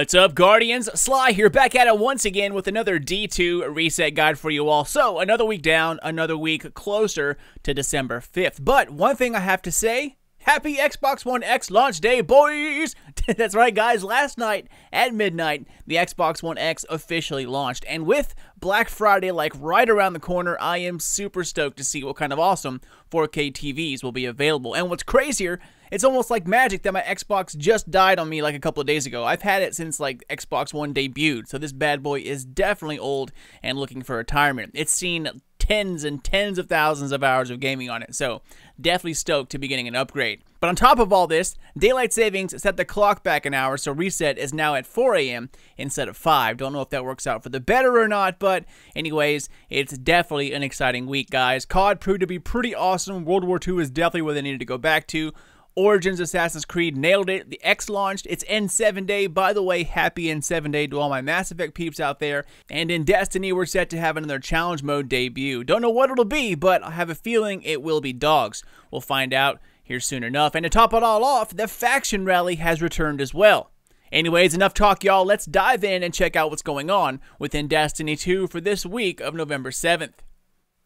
What's up, Guardians? Sly here, back at it once again with another D2 reset guide for you all. So, another week down, another week closer to December 5th. But one thing I have to say, happy Xbox One X launch day, boys! That's right, guys. Last night at midnight, the Xbox One X officially launched. And with Black Friday like right around the corner, I am super stoked to see what kind of awesome 4K TVs will be available. And what's crazier, it's almost like magic that my Xbox just died on me like a couple of days ago. I've had it since like Xbox One debuted, so this bad boy is definitely old and looking for retirement. It's seen tens and tens of thousands of hours of gaming on it, so definitely stoked to be getting an upgrade. But on top of all this, daylight savings set the clock back an hour, so reset is now at 4 a.m. instead of 5. Don't know if that works out for the better or not, but anyways, it's definitely an exciting week, guys. COD proved to be pretty awesome. World War II is definitely where they needed to go back to. Origins Assassin's Creed nailed it. The X launched. It's N7 Day. By the way, happy N7 Day to all my Mass Effect peeps out there. And in Destiny, we're set to have another challenge mode debut. Don't know what it'll be, but I have a feeling it will be dogs. We'll find out here soon enough. And to top it all off, the faction rally has returned as well. Anyways, enough talk, y'all. Let's dive in and check out what's going on within Destiny 2 for this week of November 7th.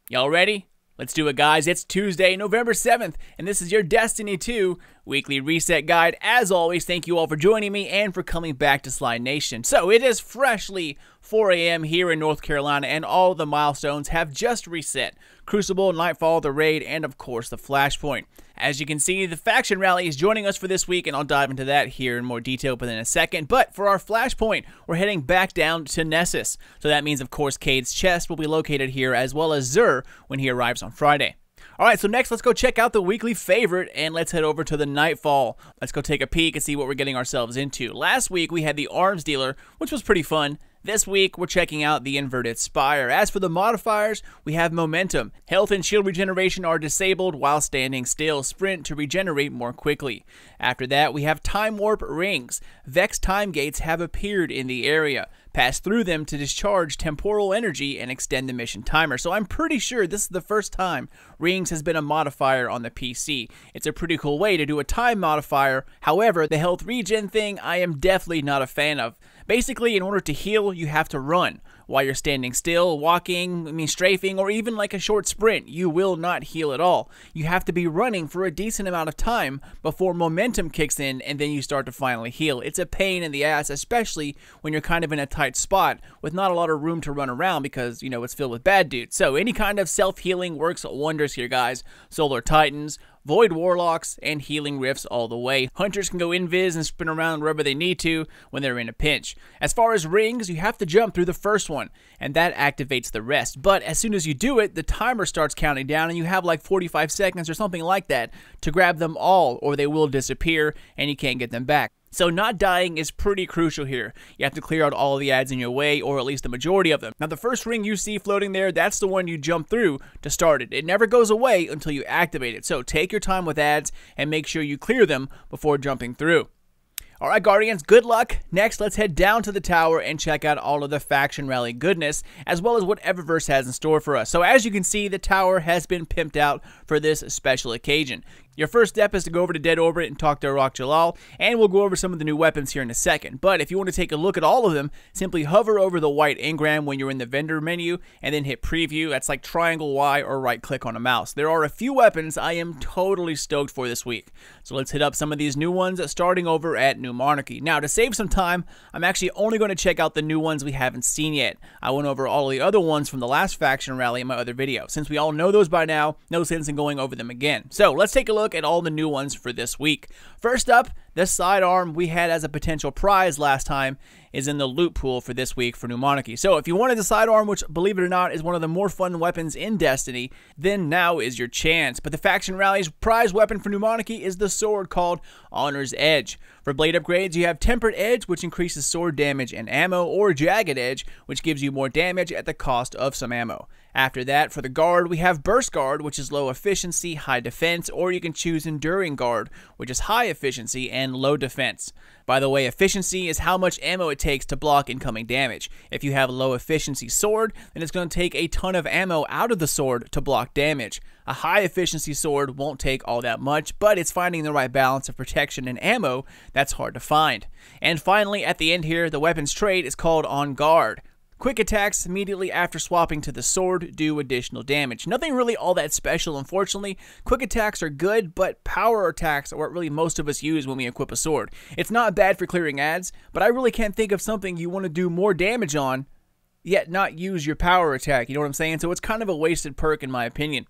Y'all ready? Let's do it, guys. It's Tuesday, November 7th, and this is your Destiny 2 weekly reset guide. As always, thank you all for joining me and for coming back to Sly Nation. So, it is freshly 4 a.m. here in North Carolina, and all the milestones have just reset. Crucible, Nightfall, the Raid, and of course, the Flashpoint. As you can see, the faction rally is joining us for this week, and I'll dive into that here in more detail within a second. But for our Flashpoint, we're heading back down to Nessus. So that means, of course, Cade's chest will be located here, as well as Xur when he arrives on Friday. Alright, so next let's go check out the weekly favorite, and let's head over to the Nightfall. Let's go take a peek and see what we're getting ourselves into. Last week we had the Arms Dealer, which was pretty fun. This week, we're checking out the Inverted Spire. As for the modifiers, we have Momentum. Health and shield regeneration are disabled while standing still. Sprint to regenerate more quickly. After that, we have Time Warp Rings. Vex Time Gates have appeared in the area. Pass through them to discharge temporal energy and extend the mission timer. So I'm pretty sure this is the first time Rings has been a modifier on the PC. It's a pretty cool way to do a time modifier. However, the health regen thing, I am definitely not a fan of. Basically, in order to heal, you have to run. While you're standing still, walking, strafing, or even like a short sprint, you will not heal at all. You have to be running for a decent amount of time before momentum kicks in and then you start to finally heal. It's a pain in the ass, especially when you're kind of in a tight spot with not a lot of room to run around because, you know, it's filled with bad dudes. So any kind of self-healing works wonders here, guys. Solar Titans, Void Warlocks, and Healing Rifts all the way. Hunters can go invis and spin around wherever they need to when they're in a pinch. As far as rings, you have to jump through the first one, and that activates the rest. But as soon as you do it, the timer starts counting down, and you have like 45 seconds or something like that to grab them all, or they will disappear, and you can't get them back. So not dying is pretty crucial here. You have to clear out all the ads in your way, or at least the majority of them. Now the first ring you see floating there, that's the one you jump through to start it. It never goes away until you activate it. So take your time with ads and make sure you clear them before jumping through. Alright, Guardians, good luck. Next, let's head down to the tower and check out all of the faction rally goodness, as well as what Eververse has in store for us. So as you can see, the tower has been pimped out for this special occasion. Your first step is to go over to Dead Orbit and talk to Arok Jalal, and we'll go over some of the new weapons here in a second. But if you want to take a look at all of them, simply hover over the white engram when you're in the vendor menu, and then hit preview. That's like triangle Y or right click on a mouse. There are a few weapons I am totally stoked for this week. So let's hit up some of these new ones, starting over at New Monarchy. Now, to save some time, I'm actually only going to check out the new ones we haven't seen yet. I went over all the other ones from the last faction rally in my other video. Since we all know those by now, no sense in going over them again. So let's take a look at all the new ones for this week. First up, this sidearm we had as a potential prize last time is in the loot pool for this week for New Monarchy. So if you wanted the sidearm, which believe it or not is one of the more fun weapons in Destiny, then now is your chance. But the faction rally's prize weapon for New Monarchy is the sword called Honor's Edge. For blade upgrades, you have Tempered Edge, which increases sword damage and ammo, or Jagged Edge, which gives you more damage at the cost of some ammo. After that, for the guard, we have Burst Guard, which is low efficiency, high defense, or you can choose Enduring Guard, which is high efficiency and and low defense. By the way, efficiency is how much ammo it takes to block incoming damage. If you have a low efficiency sword, then it's going to take a ton of ammo out of the sword to block damage. A high efficiency sword won't take all that much, but it's finding the right balance of protection and ammo that's hard to find. And finally, at the end here, the weapon's trait is called On Guard. Quick attacks immediately after swapping to the sword do additional damage. Nothing really all that special, unfortunately. Quick attacks are good, but power attacks are what really most of us use when we equip a sword. It's not bad for clearing ads, but I really can't think of something you want to do more damage on, yet not use your power attack, you know what I'm saying? So it's kind of a wasted perk in my opinion.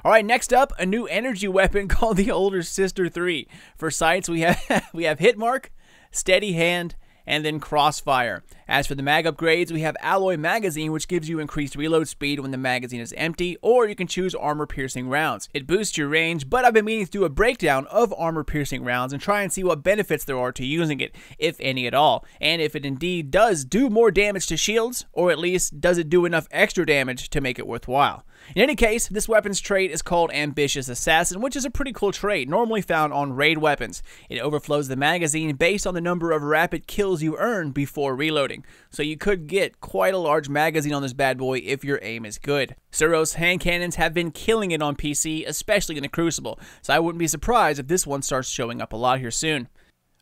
Alright, next up, a new energy weapon called the Older Sister 3. For sights, we have Hit Mark, Steady Hand, and then Crossfire. As for the mag upgrades, we have Alloy Magazine, which gives you increased reload speed when the magazine is empty, or you can choose armor-piercing rounds. It boosts your range, but I've been meaning to do a breakdown of armor-piercing rounds and try and see what benefits there are to using it, if any at all, and if it indeed does do more damage to shields, or at least does it do enough extra damage to make it worthwhile. In any case, this weapon's trait is called Ambitious Assassin, which is a pretty cool trait, normally found on raid weapons. It overflows the magazine based on the number of rapid kills you earn before reloading, so you could get quite a large magazine on this bad boy if your aim is good. Suros hand cannons have been killing it on PC, especially in the Crucible, so I wouldn't be surprised if this one starts showing up a lot here soon.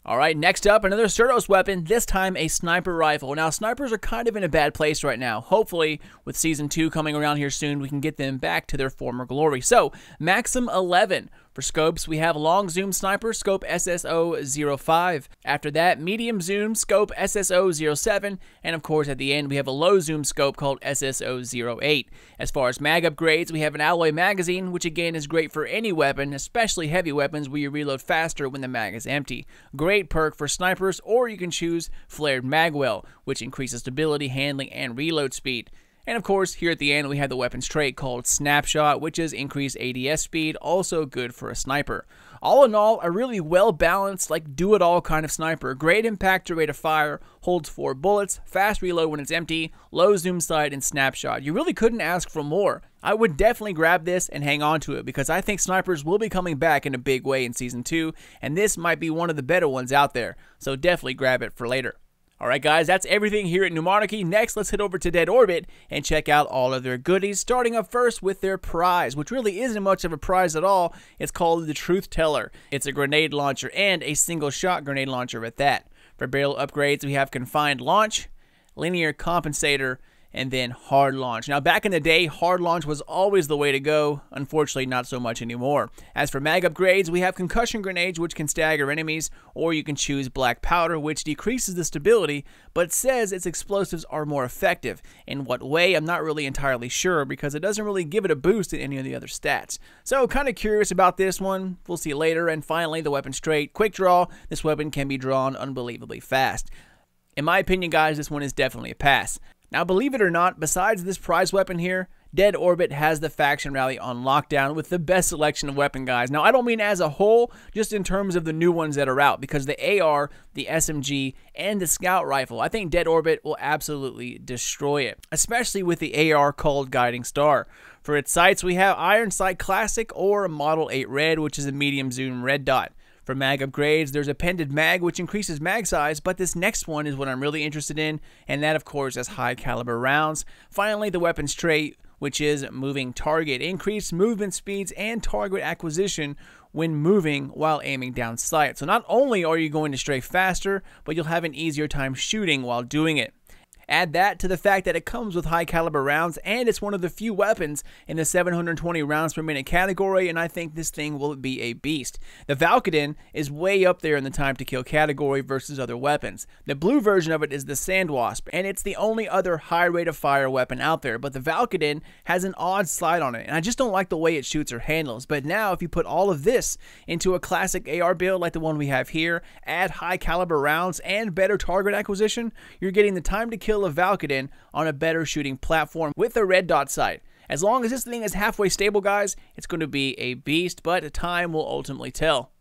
Alright, next up, another Suros weapon, this time a sniper rifle. Now, snipers are kind of in a bad place right now. Hopefully, with Season 2 coming around here soon, we can get them back to their former glory. So, MAXIM 11. For scopes, we have Long Zoom Sniper, scope SSO-05. After that, Medium Zoom, scope SSO-07. And of course, at the end, we have a Low Zoom scope called SSO-08. As far as mag upgrades, we have an Alloy Magazine, which again is great for any weapon, especially heavy weapons where you reload faster when the mag is empty. Great perk for snipers, or you can choose Flared Magwell, which increases stability, handling, and reload speed. And of course, here at the end, we have the weapons trait called Snapshot, which is increased ADS speed, also good for a sniper. All in all, a really well-balanced, like, do-it-all kind of sniper. Great impact to rate of fire, holds 4 bullets, fast reload when it's empty, low zoom sight, and snapshot. You really couldn't ask for more. I would definitely grab this and hang on to it, because I think snipers will be coming back in a big way in Season 2, and this might be one of the better ones out there, so definitely grab it for later. Alright guys, that's everything here at Pneumonarchy. Next, let's head over to Dead Orbit and check out all of their goodies, starting up first with their prize, which really isn't much of a prize at all. It's called the TRUTHTELLER. It's a grenade launcher and a single-shot grenade launcher at that. For barrel upgrades, we have Confined Launch, Linear Compensator, and then Hard Launch. Now, back in the day, Hard Launch was always the way to go. Unfortunately, not so much anymore. As for mag upgrades, we have Concussion Grenades, which can stagger enemies, or you can choose Black Powder, which decreases the stability, but says its explosives are more effective. In what way, I'm not really entirely sure, because it doesn't really give it a boost in any of the other stats. So, kind of curious about this one. We'll see later. And finally, the weapon trait, Quick Draw. This weapon can be drawn unbelievably fast. In my opinion, guys, this one is definitely a pass. Now, believe it or not, besides this prize weapon here, Dead Orbit has the faction rally on lockdown with the best selection of weapon guys. Now, I don't mean as a whole, just in terms of the new ones that are out, because the AR, the SMG, and the Scout Rifle, I think Dead Orbit will absolutely destroy it, especially with the AR called Guiding Star. For its sights, we have Iron Sight Classic or Model 8 Red, which is a medium zoom red dot. For mag upgrades, there's Appended Mag, which increases mag size, but this next one is what I'm really interested in, and that, of course, is high caliber rounds. Finally, the weapons trait, which is Moving Target. Increased movement speeds and target acquisition when moving while aiming down sight. So not only are you going to strafe faster, but you'll have an easier time shooting while doing it. Add that to the fact that it comes with high caliber rounds, and it's one of the few weapons in the 720 rounds per minute category, and I think this thing will be a beast. The Valkadon is way up there in the time to kill category versus other weapons. The blue version of it is the Sandwasp, and it's the only other high rate of fire weapon out there, but the Valkadon has an odd slide on it, and I just don't like the way it shoots or handles. But now, if you put all of this into a classic AR build like the one we have here, add high caliber rounds and better target acquisition, you're getting the time to kill a Valkadon on a better shooting platform with a red dot sight. As long as this thing is halfway stable, guys, it's going to be a beast, but time will ultimately tell.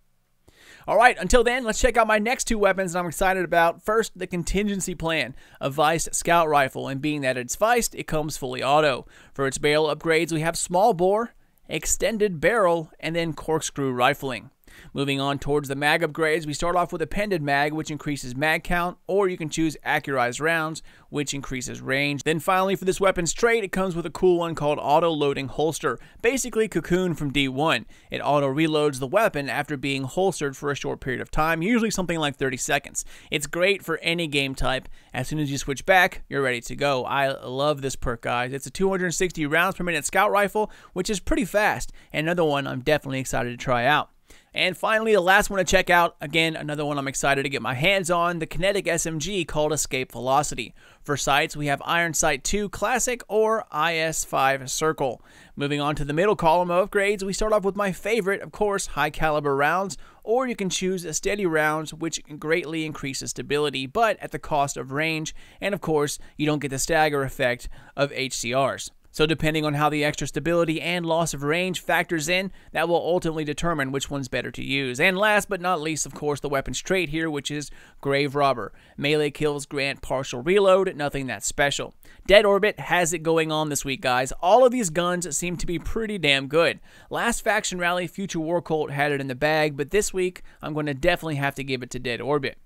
Alright, until then, let's check out my next two weapons that I'm excited about. First, the Contingency Plan, a Viced Scout Rifle, and being that it's Viced, it comes fully auto. For its barrel upgrades, we have Small Bore, Extended Barrel, and then Corkscrew Rifling. Moving on towards the mag upgrades, we start off with appended mag, which increases mag count, or you can choose accurized rounds, which increases range. Then finally, for this weapon's trait, it comes with a cool one called auto-loading holster, basically Cocoon from D1. It auto-reloads the weapon after being holstered for a short period of time, usually something like 30 seconds. It's great for any game type. As soon as you switch back, you're ready to go. I love this perk, guys. It's a 260 rounds per minute scout rifle, which is pretty fast, and another one I'm definitely excited to try out. And finally, the last one to check out, again, another one I'm excited to get my hands on, the kinetic SMG called Escape Velocity. For sights, we have Iron Sight 2 Classic or IS-5 Circle. Moving on to the middle column of upgrades, we start off with my favorite, of course, high caliber rounds, or you can choose a steady rounds, which greatly increases stability, but at the cost of range, and of course, you don't get the stagger effect of HCRs. So depending on how the extra stability and loss of range factors in, that will ultimately determine which one's better to use. And last but not least, of course, the weapon's trait here, which is Grave Robber. Melee kills grant partial reload, nothing that special. Dead Orbit has it going on this week, guys. All of these guns seem to be pretty damn good. Last Faction Rally, Future War Cult had it in the bag, but this week, I'm going to definitely have to give it to Dead Orbit.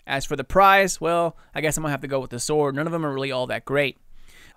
As for the prize, well, I guess I'm going to have to go with the sword. None of them are really all that great.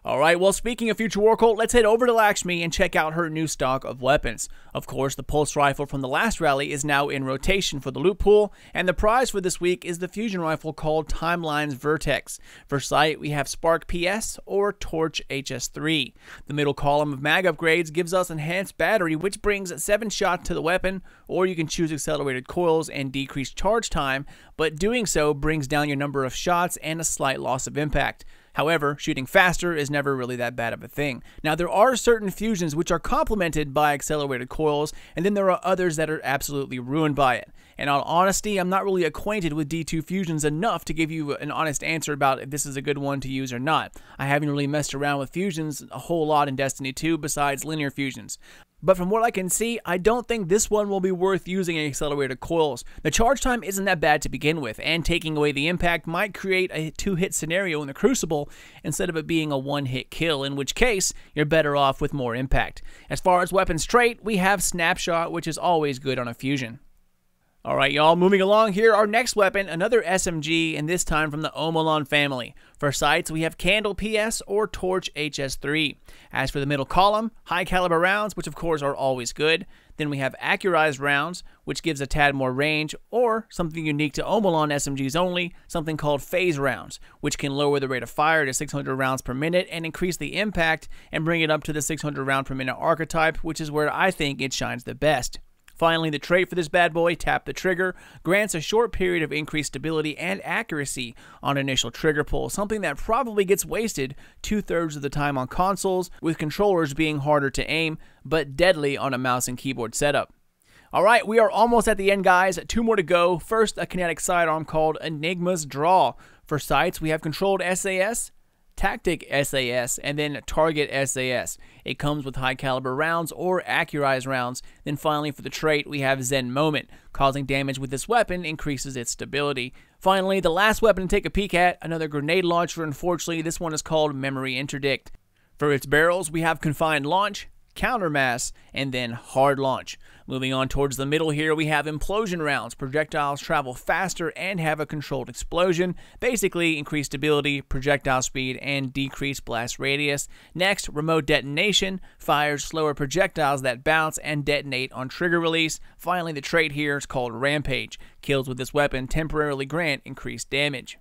Alright, well, speaking of Future War Cult, let's head over to Lakshmi and check out her new stock of weapons. Of course, the pulse rifle from the last rally is now in rotation for the loot pool, and the prize for this week is the fusion rifle called Timeline's VERTEX. For sight, we have Spark PS or Torch HS3. The middle column of mag upgrades gives us enhanced battery, which brings 7 shots to the weapon, or you can choose accelerated coils and decreased charge time, but doing so brings down your number of shots and a slight loss of impact. However, shooting faster is never really that bad of a thing. Now, there are certain fusions which are complemented by accelerated coils, and then there are others that are absolutely ruined by it. And in all honesty, I'm not really acquainted with D2 fusions enough to give you an honest answer about if this is a good one to use or not. I haven't really messed around with fusions a whole lot in Destiny 2 besides linear fusions. But from what I can see, I don't think this one will be worth using accelerated coils. The charge time isn't that bad to begin with, and taking away the impact might create a 2-hit scenario in the Crucible instead of it being a 1-hit kill, in which case, you're better off with more impact. As far as weapons trait, we have Snapshot, which is always good on a fusion. Alright, y'all, moving along here, our next weapon, another SMG, and this time from the Omolon family. For sights, we have Candle PS or Torch HS3. As for the middle column, high caliber rounds, which of course are always good. Then we have accurized rounds, which gives a tad more range, or something unique to Omolon SMGs only, something called phase rounds, which can lower the rate of fire to 600 rounds per minute and increase the impact and bring it up to the 600 round per minute archetype, which is where I think it shines the best. Finally, the trait for this bad boy, Tap the Trigger, grants a short period of increased stability and accuracy on initial trigger pull, something that probably gets wasted 2/3 of the time on consoles, with controllers being harder to aim, but deadly on a mouse and keyboard setup. Alright, we are almost at the end, guys. 2 more to go. First, a kinetic sidearm called ENIGMA'S Draw. For sights, we have Controlled SAS, Tactic SAS, and then Target SAS. It comes with high caliber rounds or accurized rounds. Then finally for the trait, we have Zen Moment. Causing damage with this weapon increases its stability. Finally, the last weapon to take a peek at, another grenade launcher. Unfortunately, this one is called Memory Interdict. For its barrels, we have Confined Launch, Countermass, and then Hard Launch. Moving on towards the middle here, we have Implosion rounds. Projectiles travel faster and have a controlled explosion. Basically, increased stability, projectile speed, and decreased blast radius. Next, Remote Detonation fires slower projectiles that bounce and detonate on trigger release. Finally, the trait here is called Rampage. Kills with this weapon temporarily grant increased damage.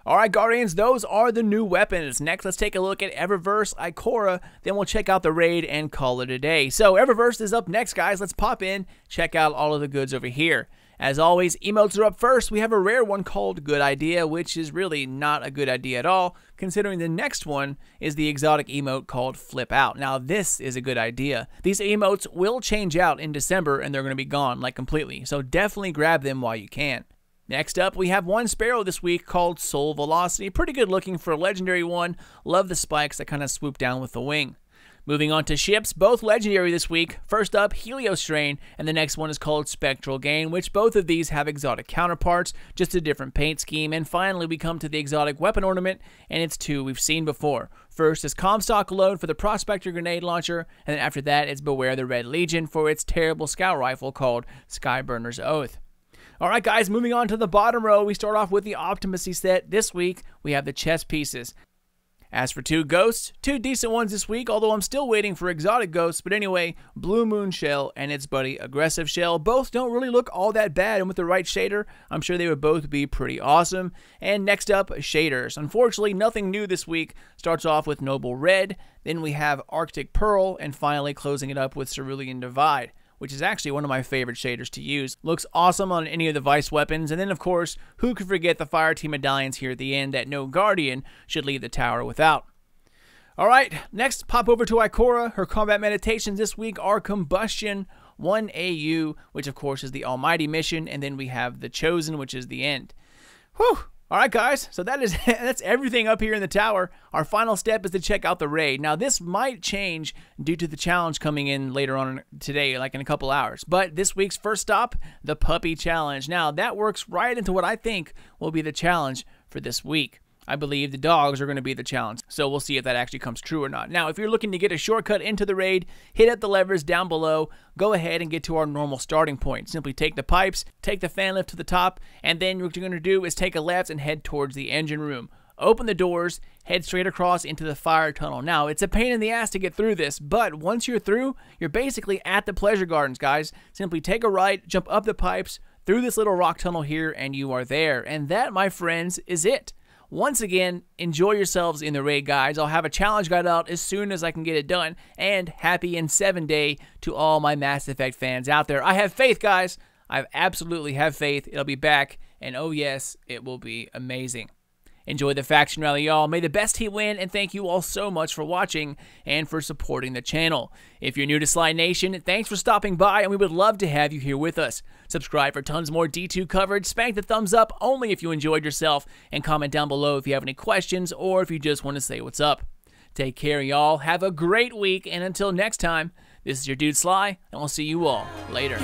Alright, Guardians, those are the new weapons. Next, let's take a look at Eververse, Ikora, then we'll check out the raid and call it a day. So, Eververse is up next, guys. Let's pop in, check out all of the goods over here. As always, emotes are up first. We have a rare one called Good Idea, which is really not a good idea at all, considering the next one is the exotic emote called Flip Out. Now, this is a good idea. These emotes will change out in December, and they're going to be gone, like, completely. So, definitely grab them while you can. Next up, we have one Sparrow this week called Soul Velocity. Pretty good looking for a legendary one. Love the spikes that kind of swoop down with the wing. Moving on to ships, both legendary this week. First up, Helios Strain, and the next one is called Spectral Gain, which both of these have exotic counterparts, just a different paint scheme. And finally, we come to the exotic weapon ornament, and it's two we've seen before. First is COMSTOCK LODE for the Prospector Grenade Launcher, and then after that, it's Beware the Red Legion for its terrible scout rifle called Skyburner's Oath. Alright guys, moving on to the bottom row, we start off with the Optimacy set. This week, we have the chess pieces. As for two ghosts, two decent ones this week, although I'm still waiting for exotic ghosts. But anyway, Blue Moon Shell and its buddy Aggressive Shell both don't really look all that bad, and with the right shader, I'm sure they would both be pretty awesome. And next up, shaders. Unfortunately, nothing new this week. Starts off with Noble Red, then we have Arctic Pearl, and finally closing it up with Cerulean Divide, which is actually one of my favorite shaders to use. Looks awesome on any of the Vice weapons. And then, of course, who could forget the Fireteam medallions here at the end that no Guardian should leave the tower without. Alright, next, pop over to Ikora. Her combat meditations this week are Combustion, 1 AU, which of course is the Almighty mission, and then we have the Chosen, which is the end. Whew! Alright guys, so that's everything up here in the tower. Our final step is to check out the raid. Now this might change due to the challenge coming in later on today, like in a couple hours. But this week's first stop, the Puppy Challenge. Now that works right into what I think will be the challenge for this week. I believe the dogs are going to be the challenge, so we'll see if that actually comes true or not. Now, if you're looking to get a shortcut into the raid, hit up the levers down below, go ahead and get to our normal starting point. Simply take the pipes, take the fan lift to the top, and then what you're going to do is take a left and head towards the engine room. Open the doors, head straight across into the fire tunnel. Now, it's a pain in the ass to get through this, but once you're through, you're basically at the pleasure gardens, guys. Simply take a right, jump up the pipes, through this little rock tunnel here, and you are there. And that, my friends, is it. Once again, enjoy yourselves in the raid, guys. I'll have a challenge guide out as soon as I can get it done. And happy N7 Day to all my Mass Effect fans out there. I have faith, guys. I absolutely have faith. It'll be back. And oh yes, it will be amazing. Enjoy the faction rally, y'all. May the best team win, and thank you all so much for watching and for supporting the channel. If you're new to Sly Nation, thanks for stopping by, and we would love to have you here with us. Subscribe for tons more D2 coverage, spank the thumbs up only if you enjoyed yourself, and comment down below if you have any questions or if you just want to say what's up. Take care, y'all. Have a great week, and until next time, this is your dude Sly, and we'll see you all later.